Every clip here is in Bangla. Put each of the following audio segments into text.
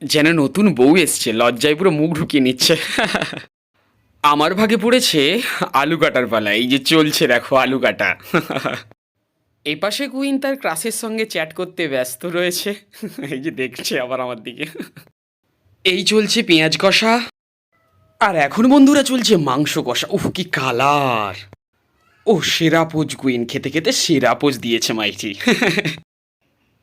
যেন নতুন বউ এসছে, লজ্জায় পুরো মুখ ঢুকিয়ে নিচ্ছে। আমার ভাগে পড়েছে আলু কাটার পালা। এই যে চলছে দেখো আলু কাটা। এই পাশে কুইন তার ক্রাশের সঙ্গে চ্যাট করতে ব্যস্ত রয়েছে। এই যে দেখছে আবার আমার দিকে। এই চলছে পেঁয়াজ কষা, আর এখন বন্ধুরা চলছে মাংস কষা। উফ কি কালার! ও সেরা পোজ কুইন, খেতে খেতে সেরা পোজ দিয়েছে মাইটি।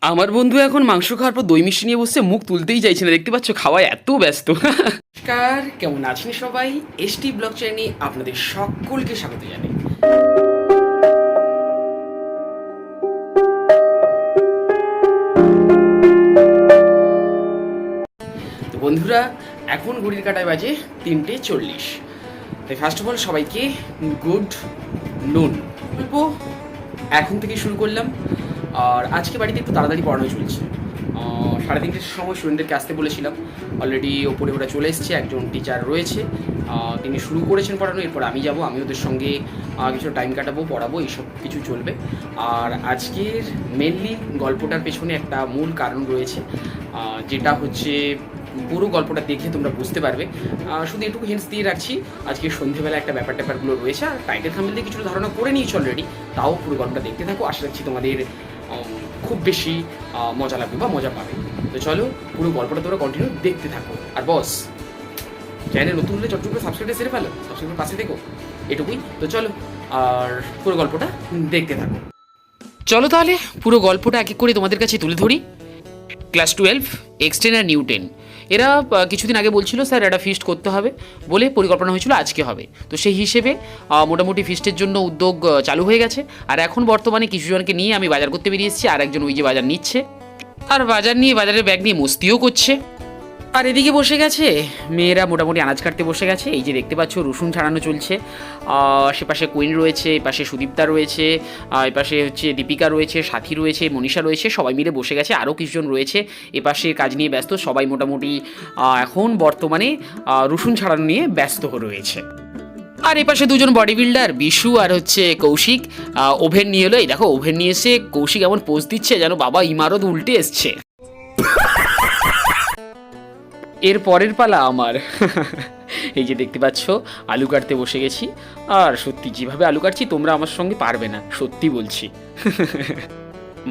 আমার বন্ধু এখন মাংস খাওয়ার পর দই মিষ্টি নিয়ে বসছে, মুখ তুলতেই চাইছে না, দেখতে পাচ্ছ খাওয়ায় এত ব্যস্ত। নমস্কার, কেমন আছেন সবাই? এসটি ব্লগ চ্যানেলে আপনাদের সকলকে স্বাগত জানাই। তো বন্ধুরা, এখন ঘড়ির কাঁটায় বাজে 3:40। তাই ফার্স্ট অফ অল সবাইকে গুড নুন বলবো। এখন থেকে শুরু করলাম। আর আজকে বাড়িতে একটু তাড়াতাড়ি পড়ানো চলছে। 3:30টার সময় স্টুডেন্টদেরকে আসতে বলেছিলাম। অলরেডি ওপরে ওরা চলে এসছে, একজন টিচার রয়েছে, তিনি শুরু করেছেন পড়ানো। এরপর আমি যাব, আমি ওদের সঙ্গে কিছু টাইম কাটাবো, পড়াবো, এইসব কিছু চলবে। আর আজকের মেনলি গল্পটার পেছনে একটা মূল কারণ রয়েছে, যেটা হচ্ছে পুরো গল্পটা দেখে তোমরা বুঝতে পারবে। শুধু এটুকু হিন্টস দিয়ে রাখছি, আজকে সন্ধেবেলা একটা ব্যাপারগুলো রয়েছে। আর টাইটেল থাম্বনেল দিয়ে কিছুটা ধারণা করে নিয়েছি অলরেডি। তাও পুরো গল্পটা দেখতে থাকো, আশা রাখছি তোমাদের খুব বেশি মজা লাগবে বা মজা পাবে। তো চলো পুরো গল্পটা তোমরা কন্টিনিউ দেখতে থাকো। আর বস, চ্যানেল নতুন হলে চটচট করে সাবস্ক্রাইব সেরে ফেলো, সাবস্ক্রাইবের পাশে দেখো, এটুকুই। তো চলো আর পুরো গল্পটা দেখতে থাকো। চলো তাহলে পুরো গল্পটা এক এক করে তোমাদের কাছে তুলে ধরি। ক্লাস 12, এক্সটেন আর নিউটেন, এরা কিছুদিন আগে বলছিল স্যার একটা ফিস্ট করতে হবে, বলে পরিকল্পনা হয়েছিল আজকে হবে। তো সেই হিসেবে মোটামুটি ফিস্টের জন্য উদ্যোগ চালু হয়ে গেছে। আর এখন বর্তমানে কিছুজনকে নিয়ে আমি বাজার করতে বেরিয়ে এসেছি, আর একজন ওই যে বাজার নিচ্ছে, আর বাজার নিয়ে বাজারের ব্যাগ নিয়ে মস্তিও করছে। আর এদিকে বসে গেছে মেয়েরা, মোটামুটি আনাজ কাটতে বসে গেছে। এই যে দেখতে পাচ্ছ রসুন ছাড়ানো চলছে। সেপাশে কুইন রয়েছে, এপাশে সুদীপ্তা রয়েছে, এপাশে হচ্ছে দীপিকা রয়েছে, সাথী রয়েছে, মনীষা রয়েছে, সবাই মিলে বসে গেছে। আরও কিছুজন রয়েছে এপাশে কাজ নিয়ে ব্যস্ত। সবাই মোটামুটি এখন বর্তমানে রসুন ছাড়ানো নিয়ে ব্যস্ত রয়েছে। আর এপাশে দুজন বডি বিল্ডার, বিশু আর হচ্ছে কৌশিক, ওভেন নিয়ে এলো। এই দেখো ওভেন নিয়ে এসে কৌশিক এমন পোজ দিচ্ছে যেন বাবা ইমারত উল্টে এসছে। এর পরের পালা আমার। এই যে দেখতে পাচ্ছ আলু কাটতে বসে গেছি। আর সত্যি যেভাবে আলু কাটছি তোমরা আমার সঙ্গে পারবে না, সত্যি বলছি।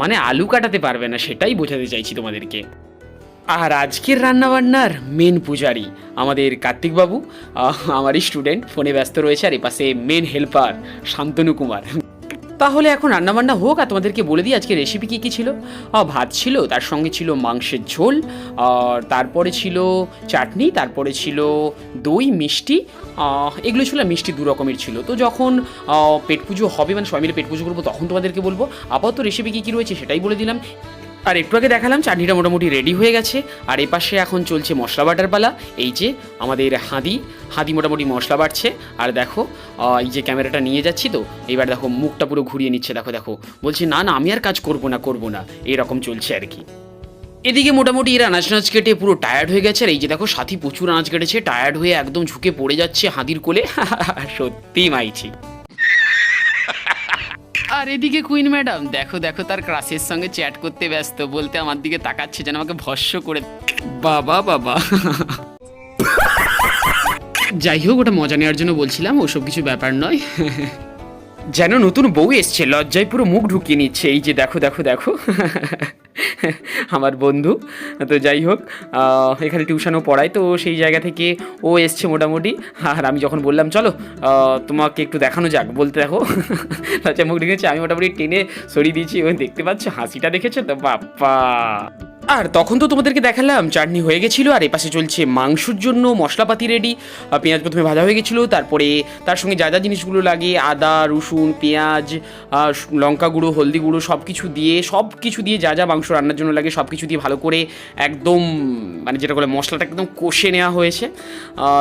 মানে আলু কাটাতে পারবে না, সেটাই বোঝাতে চাইছি তোমাদেরকে। আর আজকের রান্নাবান্নার মেন পূজারি আমাদের কার্তিকবাবু, আমারই স্টুডেন্ট, ফোনে ব্যস্ত রয়েছে। আর এপাশে মেন হেল্পার শান্তনু কুমার। তাহলে এখন রান্নাবান্না হোক, আর তোমাদেরকে বলে দিই আজকে রেসিপি কী কী ছিল। ভাত ছিল, তার সঙ্গে ছিল মাংসের ঝোল, আর তারপরে ছিল চাটনি, তারপরে ছিল দই মিষ্টি। এগুলো ছিল, মিষ্টি দু রকমের ছিল। তো যখন পেট পুজো হবে, মানে সবাই মিলে পেট পুজো করবো, তখন তোমাদেরকে বলবো। আপাতত রেসিপি কী কী রয়েছে সেটাই বলে দিলাম। আর একটু আগে দেখালাম চাটনিটা মোটামুটি রেডি হয়ে গেছে। আর এপাশে এখন চলছে মশলা বাটার পালা। এই যে আমাদের হাঁদি মোটামুটি মশলা বাটছে। আর দেখো এই যে ক্যামেরাটা নিয়ে যাচ্ছি, তো এবার দেখো মুখটা পুরো ঘুরিয়ে নিচ্ছে। দেখো দেখো বলছে না না আমি আর কাজ করবো না, এরকম চলছে আর কি। এদিকে মোটামুটি এরা আনাজ কেটে পুরো টায়ার্ড হয়ে গেছে। আর এই যে দেখো সাথী প্রচুর আনাজ কেটেছে, টায়ার্ড হয়ে একদম ঝুঁকে পড়ে যাচ্ছে হাঁদির কোলে। সত্যি মাইছি। আর এদিকে কুইন ম্যাডাম দেখো দেখো তার ক্রাশের সঙ্গে চ্যাট করতে ব্যস্ত, বলতে আমার দিকে তাকাচ্ছে যেন আমাকে ভস্য করে। বাবা বাবা। যাই হোক, ওটা মজা নেওয়ার জন্য বলছিলাম, ওসব কিছু ব্যাপার নয়। যেন নতুন বউ এসছে, লজ্জায় পুরো মুখ ঢুকিয়ে নিচ্ছে। এই যে দেখো দেখো দেখো আমার বন্ধু। তো যাই হোক, এখানে টিউশনও পড়ায়, তো সেই জায়গা থেকে ও এসছে মোটামুটি। আর আমি যখন বললাম চলো তোমাকে একটু দেখানো যাক, বলতে দেখো লজ্জায় মুখ ঢুকেছে, আমি মোটামুটি টেনে সরিয়ে দিয়েছি। ও দেখতে পাচ্ছ হাসিটা, দেখেছো তো বাপ্পা। আর তখন তো তোমাদেরকে দেখালাম চাটনি হয়ে গেছিলো। আর এপাশে চলছে মাংসর জন্য মশলাপাতি রেডি। পেঁয়াজ প্রথমে ভাজা হয়ে গেছিলো, তারপরে তার সঙ্গে যা যা জিনিসগুলো লাগে, আদা রসুন পেঁয়াজ লঙ্কা গুঁড়ো হলদি গুঁড়ো সব কিছু দিয়ে যা যা মাংস রান্নার জন্য লাগে সব কিছু দিয়ে ভালো করে একদম, মানে যেটা বলে মশলাটা একদম কষে নেওয়া হয়েছে।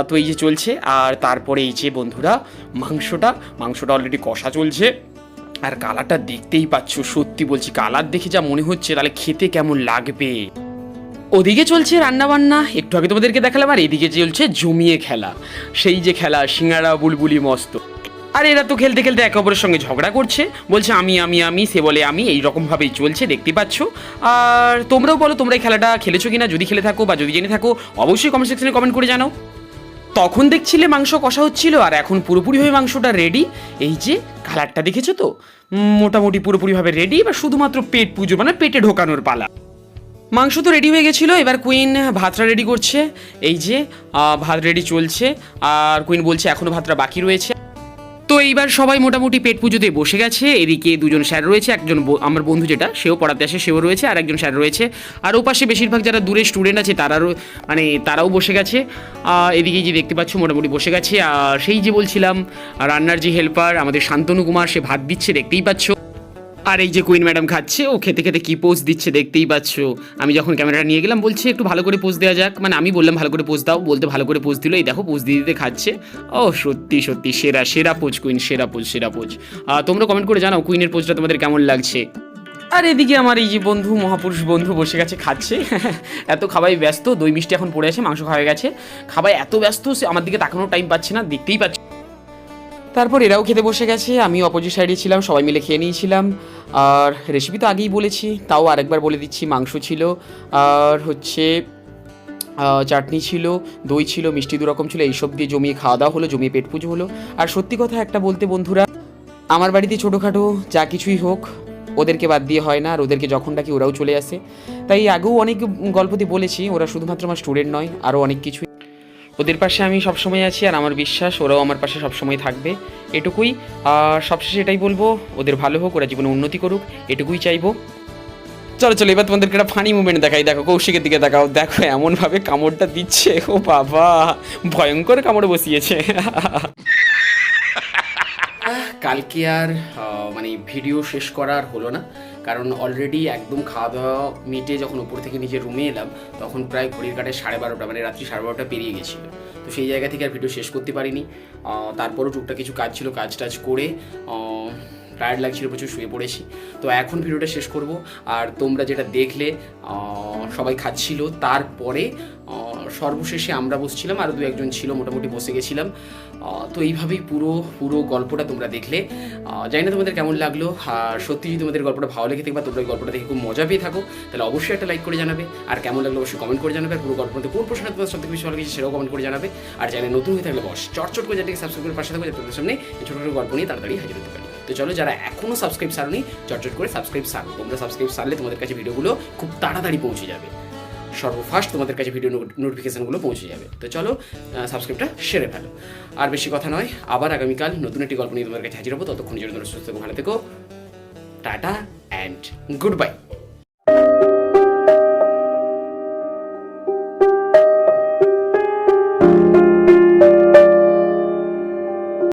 তো এই যে চলছে। আর তারপরে এই যে বন্ধুরা মাংসটা অলরেডি কষা চলছে। আর কালারটা দেখতেই পাচ্ছ, সত্যি বলছি কালার দেখে যা মনে হচ্ছে তাহলে খেতে কেমন লাগবে। ওদিকে চলছে রান্নাবান্না, একটু আগে তোমাদেরকে দেখালাম। আর এদিকে চলছে জমিয়ে খেলা, সেই যে খেলা সিঙ্গারা বুলবুলি মস্ত। আর এরা তো খেলতে খেলতে একে অপরের সঙ্গে ঝগড়া করছে, বলছে আমি, সে বলে আমি, এই রকমভাবেই চলছে, দেখতেই পাচ্ছ। আর তোমরাও বলো তোমরা এই খেলাটা খেলেছো কিনা, যদি খেলে থাকো বা যদি জেনে থাকো অবশ্যই কমেন্ট সেকশনে কমেন্ট করে জানাও। তখন দেখছিলে মাংস কষা হচ্ছিল, আর এখন পুরোপুরিভাবে মাংসটা রেডি। এই যে কালারটা দেখেছো তো, মোটামুটি পুরোপুরিভাবে রেডি। এবার শুধুমাত্র পেট পুজো, মানে পেটে ঢোকানোর পালা। মাংস তো রেডি হয়ে গেছিলো, এবার কুইন ভাতটা রেডি করছে। এই যে ভাত রেডি চলছে, আর কুইন বলছে এখনও ভাতটা বাকি রয়েছে। তো এইবার সবাই মোটামুটি পেট পুজোতে বসে গেছে। এদিকে দুজন স্যার রয়েছে, একজন আমার বন্ধু যেটা সেও পড়াতে আসে সেও রয়েছে, আর একজন স্যার রয়েছে। আর ওপাশে বেশিরভাগ যারা দূরে স্টুডেন্ট আছে তারাও বসে গেছে। এদিকে যে দেখতে পাচ্ছ মোটামুটি বসে গেছে। আর সেই যে বলছিলাম রান্নার যে হেল্পার আমাদের শান্তনু কুমার, সে ভাত দিচ্ছে, দেখতেই পাচ্ছ। আর এই যে কুইন ম্যাডাম খাচ্ছে, ও খেতে খেতে কী পোজ দিচ্ছে দেখতেই পাচ্ছ। আমি যখন ক্যামেরাটা নিয়ে গেলাম বলছে একটু ভালো করে পোজ দেওয়া যাক, মানে আমি বললাম ভালো করে পোজ দাও, বলতে ভালো করে পোজ দিল। এই দেখো পোজ দিয়ে দিতে খাচ্ছে। ও সত্যি সত্যি সেরা পোজ কুইন, সেরা পোজ। তোমরা কমেন্ট করে জানাও কুইনের পোজটা তোমাদের কেমন লাগছে। আর এদিকে আমার এই যে বন্ধু, মহাপুরুষ বন্ধু বসে গেছে খাচ্ছে। এত খাওয়াই ব্যস্ত, দই মিষ্টি এখন পড়ে আছে, মাংস খাওয়া গেছে, খাওয়াই এত ব্যস্ত সে আমার দিকে তাকানোর টাইম পাচ্ছে না, দেখতেই পাচ্ছ। তারপর এরাও খেতে বসে গেছে, আমি অপোজিট সাইডে ছিলাম, সবাই মিলে খেয়ে নিয়েছিলাম। আর রেসিপি তো আগেই বলেছি, তাও আরেকবার বলে দিচ্ছি। মাংস ছিল, আর হচ্ছে চাটনি ছিল, দই ছিল, মিষ্টি দুরকম ছিল, এইসব দিয়ে জমিয়ে খাওয়া দাওয়া হলো, জমিয়ে পেট পুজো হলো। আর সত্যি কথা একটা বলতে বন্ধুরা, আমার বাড়িতে ছোটোখাটো যা কিছুই হোক ওদেরকে বাদ দিয়ে হয় না, আর ওদেরকে যখন ডাকি ওরাও চলে আসে। তাই আগেও অনেক গল্পতে বলেছি, ওরা শুধুমাত্র আমার স্টুডেন্ট নয়, আরও অনেক কিছুই। ওদের পাশে আমি সবসময় আছি, আর আমার বিশ্বাস ওরাও আমার পাশে সবসময় থাকবে, এটুকুই। আর সবশেষে এটাই বলবো, ওদের ভালো হোক, ওরা জীবনে উন্নতি করুক, এটুকুই চাইবো। চলো এবার তোমাদেরকে একটা ফানি মুভমেন্ট দেখাই। দেখো কৌশিকের দিকে দেখাও, দেখো এমনভাবে কামড়টা দিচ্ছে, ও বাবা ভয়ঙ্কর কামড় বসিয়েছে। কালকে আর মানে ভিডিও শেষ করার হলো না, কারণ অলরেডি একদম খাওয়া দাওয়া মিটে যখন উপর থেকে নিজের রুমে এলাম তখন প্রায় ঘড়ির কাটায় 12:30, মানে রাত্রি 12:30 পেরিয়ে গেছিলো। তো সেই জায়গা থেকে আর ভিডিও শেষ করতে পারিনি। তারপরও টুকটাক কিছু কাজ ছিল, কাজ টাজ করে টায়ার্ড লাগছিল প্রচুর, শুয়ে পড়েছি। তো এখন ভিডিওটা শেষ করব। আর তোমরা যেটা দেখলে সবাই খাচ্ছিল, তারপরে সর্বশেষে আমরা বসছিলাম, আরও 2-1জন ছিল, মোটামুটি বসে গেছিলাম। তো এইভাবেই পুরো গল্পটা তোমরা দেখলে। জানি না তোমাদের কেমন লাগলো। আর সত্যি যদি তোমাদের গল্পটা ভালো লেগে থাকে বা তোমরা এই গল্পটা দেখে খুব মজা পেয়ে থাকো, তাহলে অবশ্যই একটা লাইক করে জানাবে। আর কেমন লাগলো অবশ্যই কমেন্ট করে জানাবে। আর পুরো গল্পটাতে কোন প্রশ্নটা তোমাদের সবথেকে বেশি ভালো লেগেছে সেটাও কমেন্ট করে জানাবে। আর চ্যানেল নতুন হয়ে থাকলে চটচট করে যেটাকে সাবস্ক্রাইব করে পাশে থাকবে, যাতে তোমাদের সামনে ছোটো ছোটো গল্প নিয়ে তাড়াতাড়ি হাজির হতে পারি। তো চলো, যারা এখনও সাবস্ক্রাইব সারনি চটচট করে সাবস্ক্রাইব সারো। তোমরা সাবস্ক্রাইব সারলে তোমাদের কাছে ভিডিওগুলো খুব তাড়াতাড়ি পৌঁছে যাবে, সর্বফার্স্ট তোমাদের কাছে ভিডিও নোটিফিকেশানগুলো পৌঁছে যাবে। তো চলো সাবস্ক্রাইবটা সেরে ফেলো। আর বেশি কথা নয়, আবার আগামীকাল নতুন একটি গল্প নিয়ে তোমাদের কাছে হাজির হবো। ততক্ষণ জন্য তোমরা সুস্থ ভালো থেকো। Tata and good bye.